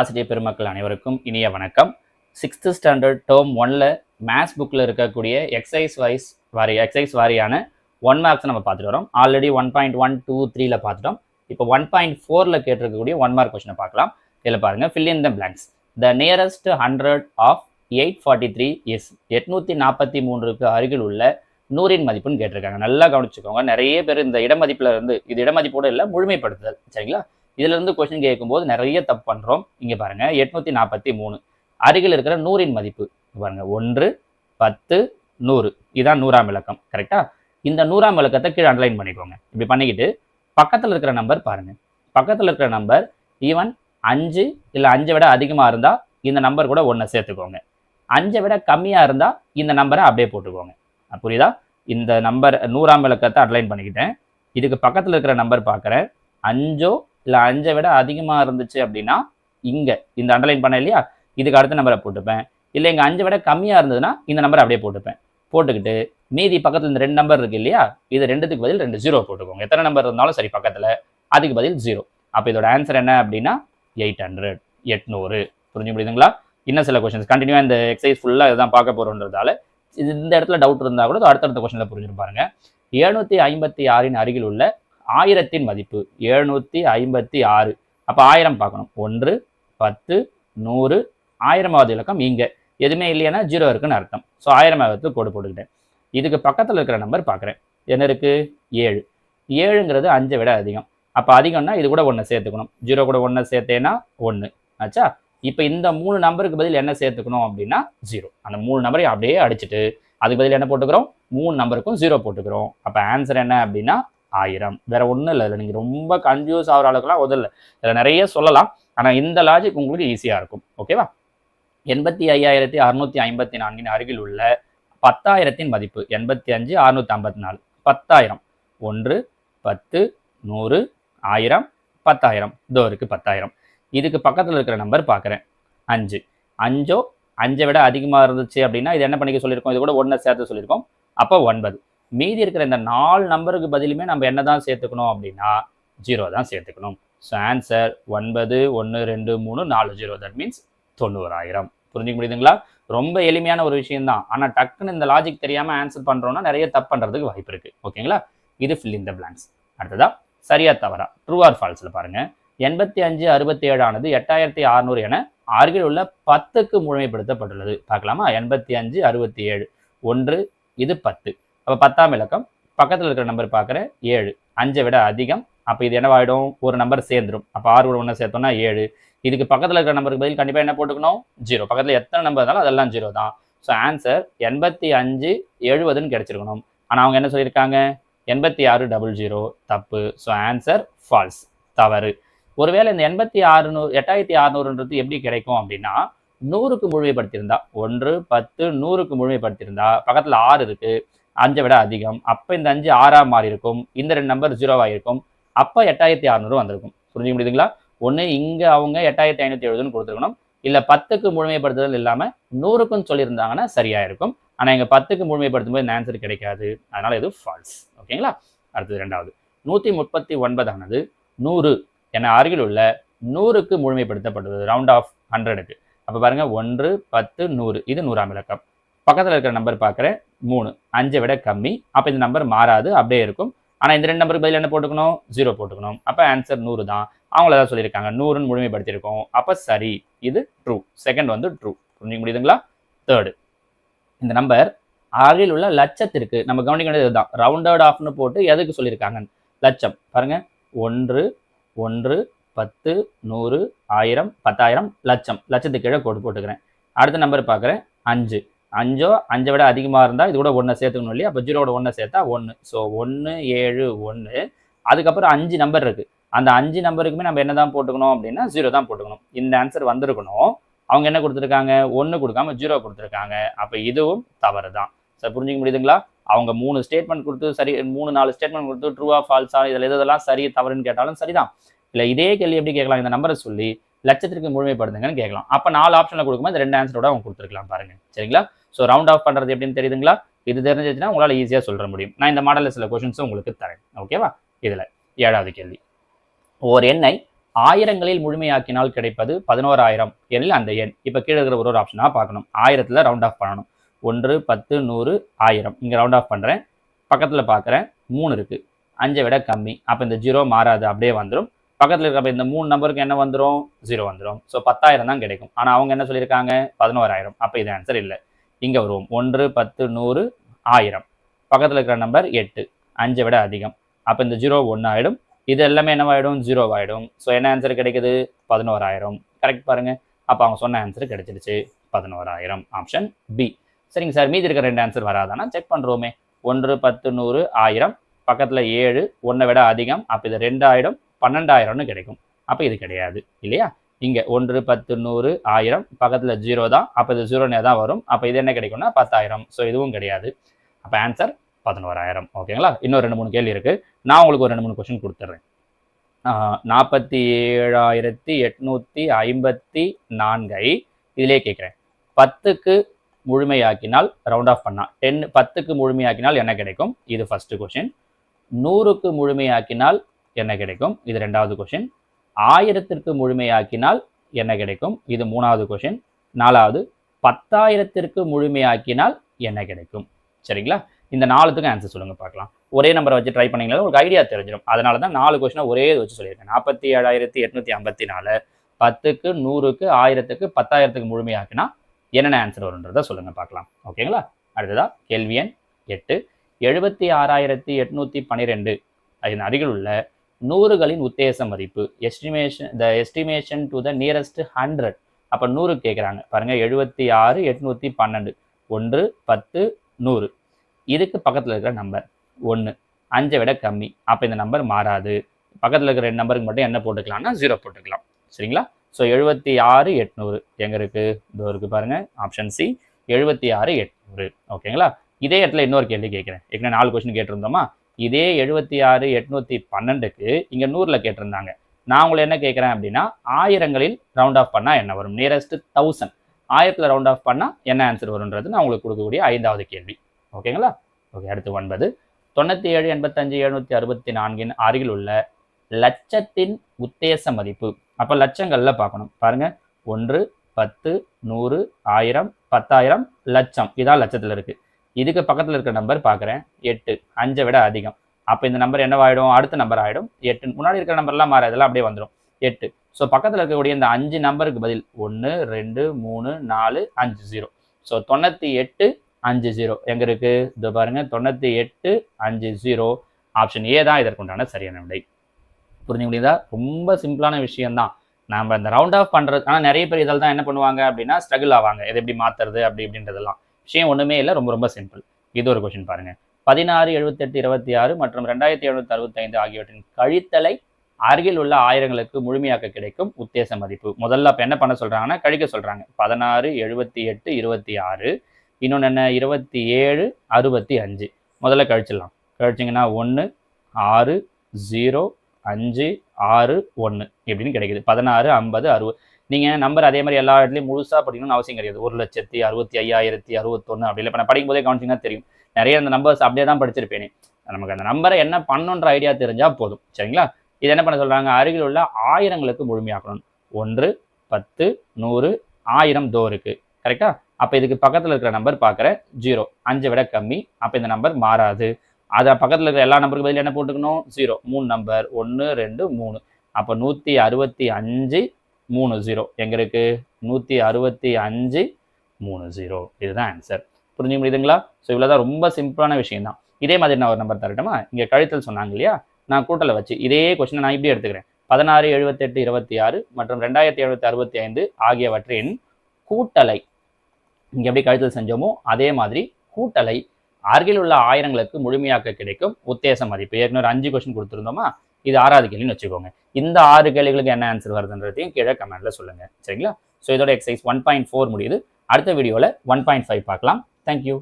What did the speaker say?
ஆசிரியர் பெருமக்கள் அனைவருக்கும் இனிய வணக்கம். 6th ஸ்டாண்டர்ட் டேர்ம் 1ல மேத்ஸ் புக்கில் இருக்கக்கூடிய எக்ஸசைஸ் வாரியான 1 மார்க்ஸ் நம்ம பார்த்துட்டு வரோம். ஆல்ரெடி 1.1, 2, 3ல பார்த்துட்டோம். இப்போ 1.4ல கேட்டிருக்கக்கூடிய 1 மார்க் கொஸ்டினை பார்க்கலாம். இதில் பாருங்க, fill in the blanks. The nearest 100 of 843 is 843க்கு அருகில் உள்ள 100ன் மதிப்புன்னு கேட்டிருக்காங்க. நல்லா கவனிச்சுக்கோங்க. நிறைய பேர் இந்த இடமதிப்புல இருந்து, இது இடமதிப்போட இல்லை, முழுமைப்படுத்துதல், சரிங்களா? இதுல இருந்து கொஸ்டின் கேட்கும்போது நிறைய தப்பு பண்றோம். இங்க பாருங்க, 843 அருகில் இருக்கிற 100ன் மதிப்பு பாருங்க, 1, 10, 100. இதான் 100ஆம் இலக்கம். கரெக்டா? இந்த 100ஆம் இலக்கத்தை கீழே அண்டர்லைன் பண்ணிக்கோங்க. இப்படி பண்ணிக்கிட்டு பக்கத்துல இருக்கிற நம்பர் பாருங்க. பக்கத்துல இருக்கிற நம்பர் ஈவன் 5 இல்லை 5 விட அதிகமா இருந்தா இந்த நம்பர் கூட 1 சேர்த்துக்கோங்க. 5 விட கம்மியா இருந்தா இந்த நம்பரை அப்படியே போட்டுக்கோங்க. புரியுதா? இந்த நம்பர் 100ஆம் இலக்கத்தை அண்டர்லைன் பண்ணிக்கிட்டேன். இதுக்கு பக்கத்துல இருக்கிற நம்பர் பார்க்குறேன். 5 இல்லை 5 விட அதிகமாக இருந்துச்சு அப்படின்னா இங்கே இந்த அண்டர்லைன் பண்ண இல்லையா, இதுக்கு அடுத்த நம்பரை போட்டுப்பேன். இல்லை இங்கே 5 விட கம்மியாக இருந்ததுன்னா இந்த நம்பரை அப்படியே போட்டுப்பேன். போட்டுக்கிட்டு மீதி பக்கத்தில் இந்த 2 நம்பர் இருக்கு இல்லையா, இது 2க்கு பதில் 2 0 போட்டுக்கோங்க. எத்தனை நம்பர் இருந்தாலும் சரி பக்கத்தில், அதுக்கு பதில் 0. அப்போ இதோட ஆன்சர் என்ன அப்படின்னா 800. புரிஞ்சு முடியுதுங்களா? இன்னும் சில கொஸ்டின்ஸ் கண்டினியூவாக இந்த எக்ஸசைஸ் ஃபுல்லாக இதுதான் பார்க்க போகிறோன்றதால இந்த இடத்துல டவுட் இருந்தால் கூட அடுத்தடுத்த கொஸ்டினில் புரிஞ்சுட்டு பாருங்க. 756ன் அருகில் உள்ள 1000ன் மதிப்பு 756. அப்போ 1000 பார்க்கணும். 1, 10, 100. 1000வது இலக்கம் இங்க எதுவுமே இல்லைன்னா 0 இருக்குன்னு அர்த்தம். ஸோ 1000வது கோடு போட்டுக்கிட்டேன். இதுக்கு பக்கத்தில் இருக்கிற நம்பர் பார்க்குறேன். என்ன இருக்கு? 7. 7ங்கிறது 5 விட அதிகம். அப்போ அதிகம்னா இது கூட 1 சேர்த்துக்கணும். 0 கூட 1 சேர்த்தேன்னா 1 ஆச்சா. இப்போ இந்த 3 நம்பருக்கு பதில் என்ன சேர்த்துக்கணும் அப்படின்னா 0. அந்த 3 நம்பரையும் அப்படியே அடிச்சுட்டு அதுக்கு பதில் என்ன போட்டுக்கிறோம்? 3 நம்பருக்கும் 0 போட்டுக்கிறோம். அப்போ ஆன்சர் என்ன அப்படின்னா 1000. வேற ஒன்றும் இல்லை. இல்லை நீங்கள் ரொம்ப கன்ஃபியூஸ் ஆகிற அளவுக்குலாம் உதல்ல. இதில் நிறைய சொல்லலாம், ஆனால் இந்த லாஜிக் உங்களுக்கு ஈஸியாக இருக்கும். ஓகேவா? 85,654ன் அருகில் உள்ள 10,000ன் மதிப்பு 85,654. 10,000. 1, 10, 100, 1000, 10,000. இதோ இருக்கு 10,000. இதுக்கு பக்கத்தில் இருக்கிற நம்பர் பார்க்குறேன். 5. 5 விட அதிகமாக இருந்துச்சு அப்படின்னா இது என்ன பண்ணிக்க சொல்லியிருக்கோம்? இது கூட 1 சேர்த்து சொல்லியிருக்கோம். அப்போ 9. மீதி இருக்கிற இந்த 4 நம்பருக்கு பதிலுமே நம்ம என்ன தான் சேர்த்துக்கணும் அப்படின்னா 0 தான் சேர்த்துக்கணும். So answer 9, 1, 2, 3, 4, 0. That means 90,000. புரிஞ்சுக்க முடியுதுங்களா? ரொம்ப எளிமையான ஒரு விஷயம் தான். ஆனால் டக்குன்னு இந்த லாஜிக் தெரியாமல் ஆன்சர் பண்ணுறோன்னா நிறைய தப்பு பண்ணுறதுக்கு வாய்ப்பு இருக்குது. ஓகேங்களா? இது ஃபில் இன் த பிளாங்க்ஸ். அடுத்ததா சரியா தவறா, ட்ரூ ஆர் ஃபால்ஸில் பாருங்க. 8567 ஆனது 8600 என அருகில் உள்ள 10க்கு முழுமைப்படுத்தப்பட்டுள்ளது. பார்க்கலாமா? 8567. 1, இது 10. அப்போ 10ஆம் இலக்கம். பக்கத்தில் இருக்கிற நம்பர் பார்க்குறேன். 7. 5 விட அதிகம். அப்போ இது என்னவாயிடும்? ஒரு நம்பர் சேர்ந்துடும். அப்போ 6 கூட 1 சேர்த்தோம்னா 7. இதுக்கு பக்கத்தில் இருக்கிற நம்பருக்கு பதில் கண்டிப்பாக என்ன போட்டுக்கணும்? 0. பக்கத்தில் எத்தனை நம்பர் இருந்தாலும் அதெல்லாம் 0 தான். ஸோ ஆன்சர் 8570ன்னு கிடைச்சிருக்கணும். ஆனால் அவங்க என்ன சொல்லியிருக்காங்க? 8600. தப்பு. ஸோ ஆன்சர் ஃபால்ஸ், தவறு. ஒருவேளை இந்த 8600ன்றது எப்படி கிடைக்கும் அப்படின்னா 100க்கு முழுமைப்படுத்தியிருந்தா, 1, 10, 100க்கு முழுமைப்படுத்தியிருந்தா பக்கத்தில் 6 இருக்கு, 5 விட அதிகம். அப்போ இந்த 5 6ஆக மாறி இருக்கும். இந்த 2 நம்பர் 0வாக இருக்கும். அப்போ 8600 வந்திருக்கும். புரிஞ்சுக்க முடியுதுங்களா? ஒன்று இங்கே அவங்க 8570ன்னு கொடுத்துருக்கணும். இல்லை 10க்கு முழுமைப்படுத்துதல் இல்லாமல் 100க்குன்னு சொல்லியிருந்தாங்கன்னா சரியாக இருக்கும். ஆனால் இங்கே 10க்கு முழுமைப்படுத்தும் போது இந்த ஆன்சர் கிடைக்காது. அதனால் இது ஃபால்ஸ். ஓகேங்களா? அடுத்தது 2வது. 139 ஆனது 100 என அருகில் உள்ள 100க்கு முழுமைப்படுத்தப்பட்டது. ரவுண்ட் ஆஃப் 100க்கு. அப்போ பாருங்க, 1, 10, 100. இது 100ஆம் இலக்கம். பக்கத்தில் இருக்கிற நம்பர் பார்க்குறேன். 3. 5 விட கம்மி. அப்போ இந்த நம்பர் மாறாது, அப்படியே இருக்கும். ஆனால் இந்த 2 நம்பருக்கு பதில் என்ன போட்டுக்கணும்? 0 போட்டுக்கணும். அப்போ ஆன்சர் 100 தான். அவங்கள தான் சொல்லியிருக்காங்க. 100ன்னு முழுமைப்படுத்தியிருக்கோம். அப்போ சரி, இது ட்ரூ. செகண்ட் வந்து ட்ரூ. புரிஞ்சுக்க முடியுதுங்களா? தேர்டு. இந்த நம்பர் அருகில் உள்ள லட்சத்திற்கு நம்ம கவனிக்க வேண்டியது இதுதான். ரவுண்டட் ஆஃப்னு போட்டு எதுக்கு சொல்லியிருக்காங்க? லட்சம். பாருங்க, 1, 1, 10, 100, 1000, 10,000, லட்சம். லட்சத்துக்கு கீழே கோடு போட்டுக்கிறேன். அடுத்த நம்பர் பார்க்குறேன். 5. 5 விட அதிகமாக இருந்தால் இது கூட 1 சேர்த்துக்கணும் இல்லையா? அப்போ 0 1 சேர்த்தா 1. ஸோ 1, 7, 1. அதுக்கப்புறம் 5 நம்பர் இருக்குது. அந்த 5 நம்பருக்குமே நம்ம என்ன தான் போட்டுக்கணும் அப்படின்னா 0 தான் போட்டுக்கணும். இந்த ஆன்சர் வந்திருக்கணும். அவங்க என்ன கொடுத்துருக்காங்க? 1 கொடுக்காம 0 கொடுத்துருக்காங்க. அப்போ இதுவும் தவறு தான். சார் புரிஞ்சுக்க முடியுதுங்களா? அவங்க 3 ஸ்டேட்மெண்ட் கொடுத்து சரி, 3-4 ஸ்டேட்மெண்ட் கொடுத்து ட்ரூவா ஃபால்ஸா இதில் எதெல்லாம் சரி தவறுன்னு கேட்டாலும் சரிதான். இல்லை இதே கேள்வி எப்படி கேட்கலாம்? இந்த நம்பரை சொல்லி லட்சத்திற்கு முழுமைப்படுத்துங்கன்னு கேட்கலாம். அப்போ 4 ஆப்ஷனில் கொடுக்கும்போது 2 ஆன்சரோட அவங்க கொடுத்துருக்கலாம் பாருங்க. சரிங்களா? ஸோ ரவுண்ட் ஆஃப் பண்ணுறது எப்படின்னு தெரியுதுங்களா? இது தெரிஞ்சிச்சுன்னா உங்களால் ஈஸியாக சொல்ல முடியும். நான் இந்த மாடலில் சில கொஷின்ஸும் உங்களுக்கு தரேன். ஓகேவா? இதில் 7வது கேள்வி. ஓர் எண்ணை ஆயிரங்களில் முழுமையாக்கினால் கிடைப்பது 11,000 எனில் அந்த எண். இப்போ கீழே இருக்கிற ஒரு ஆப்ஷனாக பார்க்கணும். 1000ல் ரவுண்ட் ஆஃப் பண்ணணும். 1, 10, 100, 1000. இங்கே ரவுண்ட் ஆஃப் பண்ணுறேன். பக்கத்தில் பார்க்குறேன் 3 இருக்குது. 5 விட கம்மி. அப்போ இந்த 0 மாறாது, அப்படியே வந்துடும். பக்கத்தில் இருக்க இந்த 3 நம்பருக்கு என்ன வந்துடும்? 0 வந்துடும். ஸோ 10,000 தான் கிடைக்கும். ஆனால் அவங்க என்ன சொல்லியிருக்காங்க? 11,000. அப்போ இது ஆன்சர் இல்லை. இங்கே வருவோம். 1, 10, 100, 1000. பக்கத்தில் இருக்கிற நம்பர் 8. 5 விட அதிகம். அப்போ இந்த 0 1 ஆகிடும். இது எல்லாமே என்னவாயிடும்? 0 ஆகிடும். ஸோ என்ன ஆன்சர் கிடைக்குது? 11,000. கரெக்ட் பாருங்க. அப்போ அவங்க சொன்ன ஆன்சர் கிடைச்சிருச்சு 11,000. Option B. சரிங்க சார், மீதி இருக்கிற 2 ஆன்சர் வராதானா செக் பண்ணுறோமே. 1, 10, 100, 1000. பக்கத்தில் 7 1 விட அதிகம். அப்போ இது 2 ஆகிடும். 12,000ன்னு கிடைக்கும். அப்போ இது கிடையாது இல்லையா? இங்கே 1, 10, 100, 1000. பக்கத்தில் 0 தான். அப்போ இது 0 தான் வரும். அப்போ இது என்ன கிடைக்கும்னா 10,000. ஸோ இதுவும் கிடையாது. அப்போ ஆன்சர் 11,000. ஓகேங்களா? இன்னும் 2-3 கேள்வி இருக்குது. நான் உங்களுக்கு ஒரு 2-3 கொஸ்டின் கொடுத்துட்றேன். 47,854 இதிலே கேட்குறேன். 10க்கு முழுமையாக்கினால் ரவுண்ட் ஆஃப் பண்ணால் 10க்கு முழுமையாக்கினால் என்ன கிடைக்கும்? இது ஃபர்ஸ்ட் கொஸ்டின். 100க்கு முழுமையாக்கினால் என்ன கிடைக்கும்? இது 2வது கொஸ்டின். 1000த்திற்கு முழுமையாக்கினால் என்ன கிடைக்கும்? இது 3வது கொஸ்டின். 4வது 10,000த்திற்கு முழுமையாக்கினால் என்ன கிடைக்கும்? சரிங்களா? இந்த 4த்துக்கும் ஆன்சர் சொல்லுங்கள் பார்க்கலாம். ஒரே நம்பரை வச்சு ட்ரை பண்ணிங்கன்னா உங்களுக்கு ஐடியா தெரிஞ்சிடும். அதனால தான் 4 கொஸ்டினை ஒரே வச்சு சொல்லியிருக்கேன். 47,854 10க்கு 100க்கு 1000க்கு 10,000த்துக்கு முழுமையாக்கினா என்னென்ன ஆன்சர் வரும்ன்றதை சொல்லுங்கள் பார்க்கலாம். ஓகேங்களா? அடுத்ததாக கேள்வி எண் 8. 76,812 அதன் அருகில் உள்ள 100களின் உத்தேச மதிப்பு எஸ்டிமேஷன் டு த நியரஸ்ட் 100. அப்போ 100 கேட்குறாங்க பாருங்க. 76,812 1, 10, 100. இதுக்கு பக்கத்தில் இருக்கிற நம்பர் 1 5 விட கம்மி. அப்போ இந்த நம்பர் மாறாது. பக்கத்தில் இருக்கிற 2 நம்பருக்கு மட்டும் என்ன போட்டுக்கலாம்னா 0 போட்டுக்கலாம். சரிங்களா? ஸோ 76,800 எங்கே இருக்குது? இதோ இருக்குது பாருங்கள். Option C 76,800. ஓகேங்களா? இதே இடத்துல இன்னொரு கேள்வி கேட்குறேன். ஏற்கனவே 4 கொஸ்டின் கேட்டிருந்தோமா? இதே 76,812க்கு இங்கே 100ல் கேட்டிருந்தாங்க. நான் உங்களை என்ன கேட்குறேன் அப்படின்னா, ஆயிரங்களில் ரவுண்ட் ஆஃப் பண்ணால் என்ன வரும்? நியரஸ்ட் 1000. 1000ல் ரவுண்ட் ஆஃப் பண்ணால் என்ன ஆன்சர் வரும்ன்றது நான் உங்களுக்கு கொடுக்கக்கூடிய 5வது கேள்வி. ஓகேங்களா? ஓகே. அடுத்து 9. 97,85,764 அருகில் உள்ள லட்சத்தின் உத்தேச மதிப்பு. அப்போ லட்சங்களில் பார்க்கணும் பாருங்க. 1, 10, 100, 1000, 10,000, லட்சம். இதான் லட்சத்தில் இருக்குது. இதுக்கு பக்கத்தில் இருக்கிற நம்பர் பார்க்குறேன் 8 5 விட அதிகம். அப்போ இந்த நம்பர் என்னவாயிடும்? அடுத்த நம்பர் ஆகிடும் 8. முன்னாடி இருக்கிற நம்பர்லாம் மாற இதெல்லாம் அப்படியே வந்துடும் 8. ஸோ பக்கத்தில் இருக்கக்கூடிய இந்த 5 நம்பருக்கு பதில் 1, 2, 3, 4, 5, 0. ஸோ 98,50 எங்கே இருக்குது? இது பாருங்கள். 98,50. ஆப்ஷன் ஏ தான் இதற்குண்டான சரியான விடை. புரிஞ்சு முடியுதா? ரொம்ப சிம்பிளான விஷயம்தான். நம்ம இந்த ரவுண்ட் ஆஃப் பண்ணுறது. ஆனால் நிறைய பேர் இதில் தான் என்ன பண்ணுவாங்க அப்படின்னா ஸ்ட்ரகிள் ஆவாங்க. எது எப்படி மாற்றுறது அப்படி இப்படின்றதெல்லாம். விஷயம் ஒன்றுமே இல்லை. ரொம்ப ரொம்ப சிம்பிள். இது ஒரு கொஸ்டின் பாருங்கள். 16, 78, 26 மற்றும் 2,765 ஆகியவற்றின் கழித்தலை அருகில் உள்ள ஆயிரங்களுக்கு முழுமையாக்க கிடைக்கும் உத்தேச மதிப்பு. முதல்ல அப்போ என்ன பண்ண சொல்கிறாங்கன்னா கழிக்க சொல்கிறாங்க. 16, 78, 26. இன்னொன்று என்ன? 27, 65. முதல்ல கழிச்சிடலாம். கழிச்சிங்கன்னா 1, 6, 0, 5, 6, 1 எப்படின்னு கிடைக்குது. 16, 50, 60. நீங்கள் நம்பர் அதே மாதிரி எல்லா இடத்துலையும் முழுசாக படிக்கணும்னு அவசியம் கிடையாது. 1,65,061 அப்படி இல்லை. இப்போ நான் படிக்கும்போதே கவனிச்சிங்கன்னா தெரியும். நிறைய அந்த நம்பர்ஸ் அப்படியே தான் படிச்சிருப்பேனே. நமக்கு அந்த நம்பரை என்ன பண்ணணுன்ற ஐடியா தெரிஞ்சால் போதும். சரிங்களா? இது என்ன பண்ண சொல்கிறாங்க? அருகில் உள்ள ஆயிரங்களுக்கு முழுமையாக்கணும். 1, 10, 100, 1000 தோ இருக்குது. கரெக்டாக? அப்போ இதுக்கு பக்கத்தில் இருக்கிற நம்பர் பார்க்குறேன் 0 5 விட கம்மி. அப்போ இந்த நம்பர் மாறாது. அதை பக்கத்தில் இருக்கிற எல்லா நம்பருக்கு பதில் என்ன போட்டுக்கணும்? 0 3 நம்பர் 1, 2, 3. அப்போ 165, 30 எங்கே இருக்குது? 165, 30. இதுதான் ஆன்சர். புரிஞ்சு முடியுதுங்களா? ஸோ இவ்வளோதான். ரொம்ப சிம்பிளான விஷயம் தான். இதே மாதிரி நான் ஒரு நம்பர் தரட்டுமா? இங்கே கழித்தல் சொன்னாங்க இல்லையா? நான் கூட்டலை வச்சு இதே கொஸ்டினை நான் இப்படி எடுத்துக்கிறேன். 16, 78, 26 மற்றும் 2,765 ஆகியவற்றின் கூட்டலை இங்கே எப்படி கழித்தல் செஞ்சோமோ அதே மாதிரி கூட்டலை அருகில் உள்ள ஆயிரங்களுக்கு முழுமையாக்க கிடைக்கும் உத்தேச மதிப்பு. ஏற்கனவே 5 கொஸ்டின் கொடுத்துருந்தோமா? இது 6வது கேள்வின்னு வச்சுக்கோங்க. இந்த 6 கேள்விகளுக்கு என்ன ஆன்சர் வருதுன்றதையும் கீழே கமெண்ட்ல சொல்லுங்க. சரிங்களா? ஸோ இதோட எக்ஸசைஸ் 1.4 முடியுது. அடுத்த வீடியோவில் 1.5 பார்க்கலாம். தேங்க்யூ.